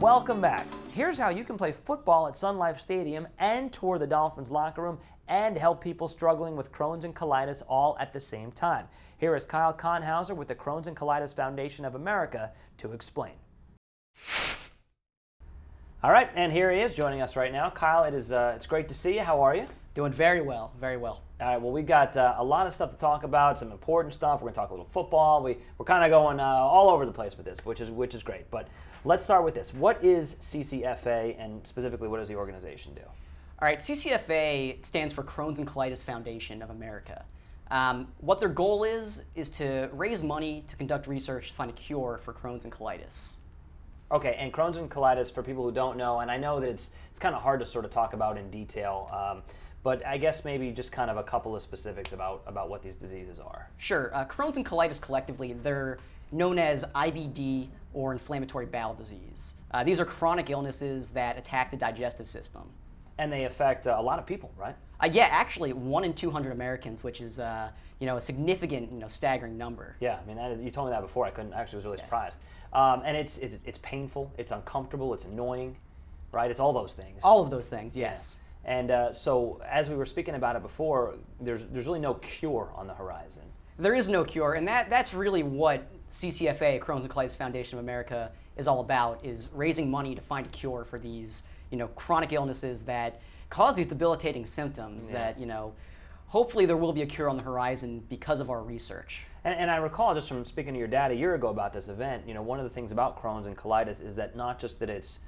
Welcome back. Here's how you can play football at Sun Life Stadium and tour the Dolphins locker room and help people struggling with Crohn's and colitis all at the same time. Here is Kyle Konhauzer with the Crohn's and Colitis Foundation of America to explain. All right, and here he is joining us right now. Kyle, it's great to see you. How are you? Doing very well, very well. All right, well, we've got a lot of stuff to talk about, some important stuff. We're going to talk a little football. We're kind of going all over the place with this, which is great. But let's start with this. What is CCFA, and specifically, what does the organization do? All right, CCFA stands for Crohn's and Colitis Foundation of America. What their goal is to raise money to conduct research to find a cure for Crohn's and colitis. Okay, and Crohn's and colitis, for people who don't know, and I know that it's kind of hard to sort of talk about in detail, but I guess maybe just kind of a couple of specifics about what these diseases are. Sure. Crohn's and colitis collectively, they're known as IBD or inflammatory bowel disease. These are chronic illnesses that attack the digestive system. And they affect a lot of people, right? Yeah, actually, 1 in 200 Americans, which is a significant, staggering number. Yeah, I mean, you told me that before. I was really surprised. And it's painful, it's uncomfortable, it's annoying, right? It's all those things. All of those things, yes. Yeah. And so, as we were speaking about it before, there's really no cure on the horizon. There is no cure, and that's really what CCFA, Crohn's and Colitis Foundation of America, is all about, is raising money to find a cure for these, chronic illnesses that cause these debilitating symptoms that, hopefully there will be a cure on the horizon because of our research. And I recall just from speaking to your dad a year ago about this event, one of the things about Crohn's and colitis is that not just that it's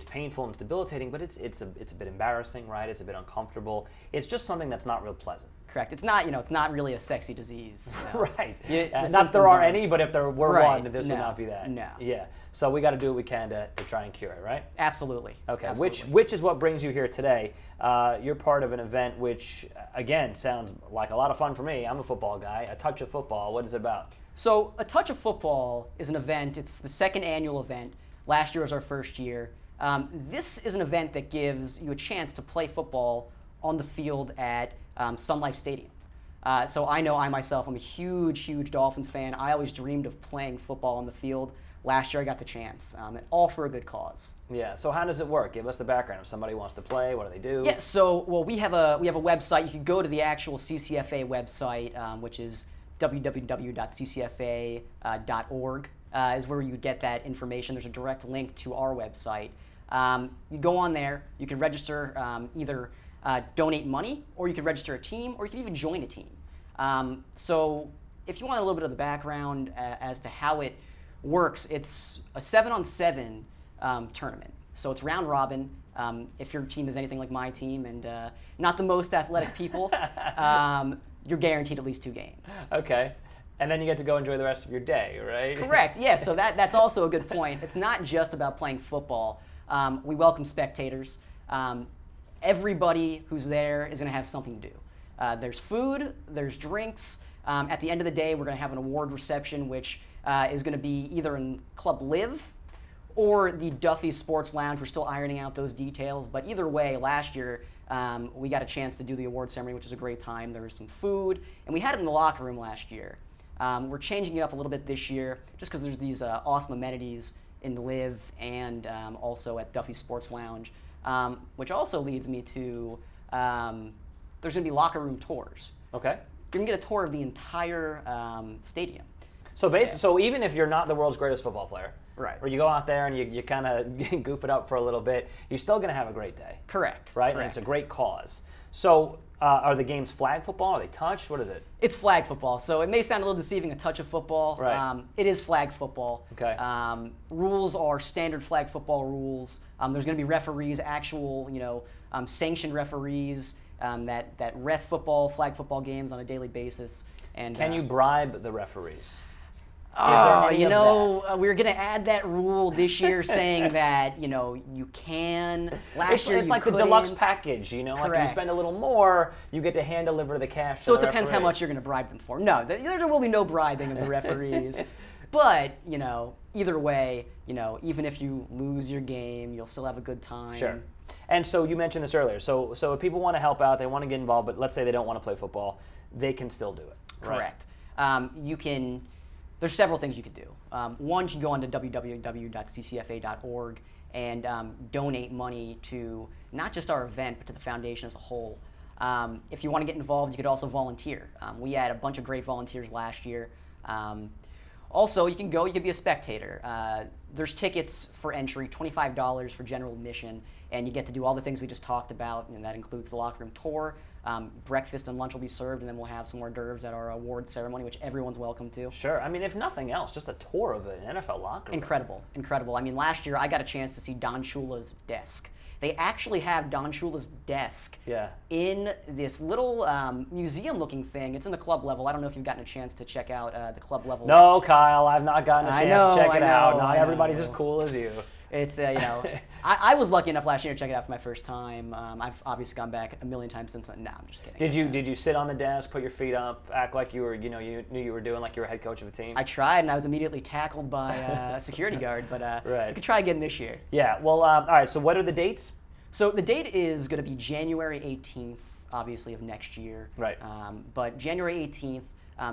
painful and it's debilitating, but it's a bit embarrassing, right? It's a bit uncomfortable. It's just something that's not real pleasant. Correct. It's not, it's not really a sexy disease. Right. Not that there are any, but if there were one, this would not be that. No. Yeah. So we got to do what we can to try and cure it, right? Absolutely. Okay. Absolutely. Which is what brings you here today. You're part of an event which, again, sounds like a lot of fun for me. I'm a football guy. A Touch of Football. What is it about? So A Touch of Football is an event. It's the second annual event. Last year was our first year. This is an event that gives you a chance to play football on the field at Sun Life Stadium. So I know I'm a huge Dolphins fan. I always dreamed of playing football on the field. Last year I got the chance, and all for a good cause. Yeah. So how does it work? Give us the background. If somebody wants to play, what do they do? Yeah. So we have a website. You can go to the actual CCFA website, which is www.ccfa.org. Is where you get that information. There's a direct link to our website. You go on there. You can register, either donate money, or you can register a team, or you can even join a team. So if you want a little bit of the background as to how it works, it's a 7-on-7 tournament. So it's round robin. If your team is anything like my team and not the most athletic people, you're guaranteed at least 2 games. Okay. And then you get to go enjoy the rest of your day, right? Correct. Yeah. So that's also a good point. It's not just about playing football. We welcome spectators. Everybody who's there is going to have something to do. There's food, there's drinks. At the end of the day, we're going to have an award reception, which is going to be either in Club Live or the Duffy Sports Lounge. We're still ironing out those details. But either way, last year, we got a chance to do the award ceremony, which was a great time. There was some food, and we had it in the locker room last year. We're changing it up a little bit this year, just because there's these awesome amenities in Live and also at Duffy Sports Lounge, which also leads me to there's going to be locker room tours. Okay. You're going to get a tour of the entire stadium. So basically, so even if you're not the world's greatest football player, right, or you go out there and you kind of goof it up for a little bit, you're still going to have a great day. Correct. Right? Correct. And it's a great cause. So are the games flag football? Are they touch? What is it? It's flag football. So it may sound a little deceiving, a touch of football. Right. It is flag football. Okay. Rules are standard flag football rules. There's going to be referees, actual, sanctioned referees that ref football, flag football games on a daily basis. And can you bribe the referees? We're going to add that rule this year saying that, you can. Last year it's you like couldn't. the deluxe package, Like if you spend a little more, you get to hand deliver the cash So to the it depends how much you're going to bribe them for. No, there will be no bribing of the referees. But, either way, even if you lose your game, you'll still have a good time. Sure. And so you mentioned this earlier. So if people want to help out, they want to get involved, but let's say they don't want to play football, they can still do it. Correct. There's several things you could do. One, you can go on to www.ccfa.org and donate money to not just our event, but to the foundation as a whole. If you want to get involved, you could also volunteer. We had a bunch of great volunteers last year. Also, you can be a spectator. There's tickets for entry, $25 for general admission, and you get to do all the things we just talked about, and that includes the locker room tour. Breakfast and lunch will be served, and then we'll have some hors d'oeuvres at our award ceremony, which everyone's welcome to. Sure. I mean, if nothing else, just a tour of an NFL locker room. Incredible, incredible. I mean, last year I got a chance to see Don Shula's desk. They actually have Don Shula's desk in this little museum-looking thing. It's in the club level. I don't know if you've gotten a chance to check out the club level. No, Kyle, I've not gotten a chance to check it out. Not I everybody's know. as cool as you. It's, I was lucky enough last year to check it out for my first time. I've obviously gone back a million times since then. No, I'm just kidding. Did you sit on the desk, put your feet up, act like you were, you knew you were doing like you were head coach of a team? I tried, and I was immediately tackled by a security guard, but right. we could try again this year. Yeah, well, all right, so what are the dates? So the date is going to be January 18th, obviously, of next year. Right. But January 18th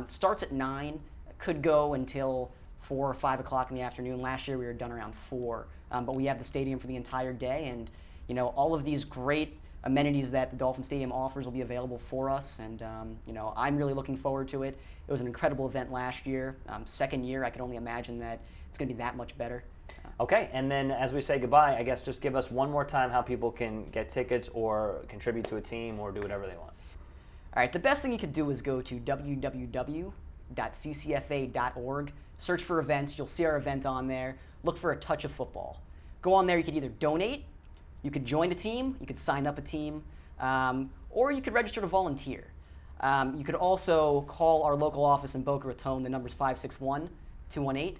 starts at 9, could go until 4 or 5 o'clock in the afternoon. Last year we were done around 4, but we have the stadium for the entire day, and all of these great amenities that the Dolphin Stadium offers will be available for us, and I'm really looking forward to it. It was an incredible event last year. Second year, I can only imagine that it's going to be that much better. Okay, and then as we say goodbye, I guess just give us one more time how people can get tickets or contribute to a team or do whatever they want. All right, the best thing you could do is go to www.ccfa.org, search for events. You'll see our event on there. Look for A Touch of Football. Go on there. You could either donate, you could join a team, you could sign up a team, or you could register to volunteer. You could also call our local office in Boca Raton. The number's 561-218-2929.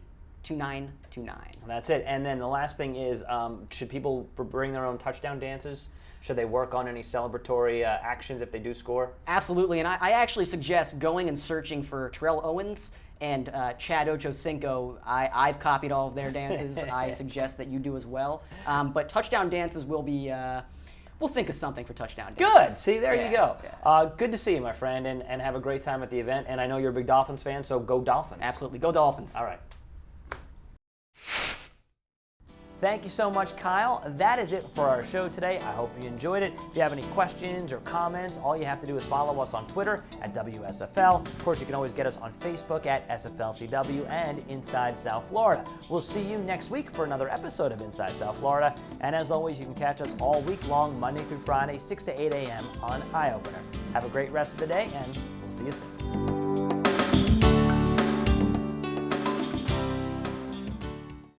That's it. And then the last thing is, should people bring their own touchdown dances? Should they work on any celebratory actions if they do score? Absolutely, and I actually suggest going and searching for Terrell Owens and Chad Ochocinco. I've copied all of their dances. I suggest that you do as well. But touchdown dances will be, we'll think of something for touchdown dances. Good. See, there you go. Yeah. Good to see you, my friend, and have a great time at the event. And I know you're a big Dolphins fan, so go Dolphins. Absolutely. Go Dolphins. All right. Thank you so much, Kyle. That is it for our show today. I hope you enjoyed it. If you have any questions or comments, all you have to do is follow us on Twitter at WSFL. Of course, you can always get us on Facebook at SFLCW and Inside South Florida. We'll see you next week for another episode of Inside South Florida. And as always, you can catch us all week long, Monday through Friday, 6 to 8 a.m. on Eye Opener. Have a great rest of the day, and we'll see you soon.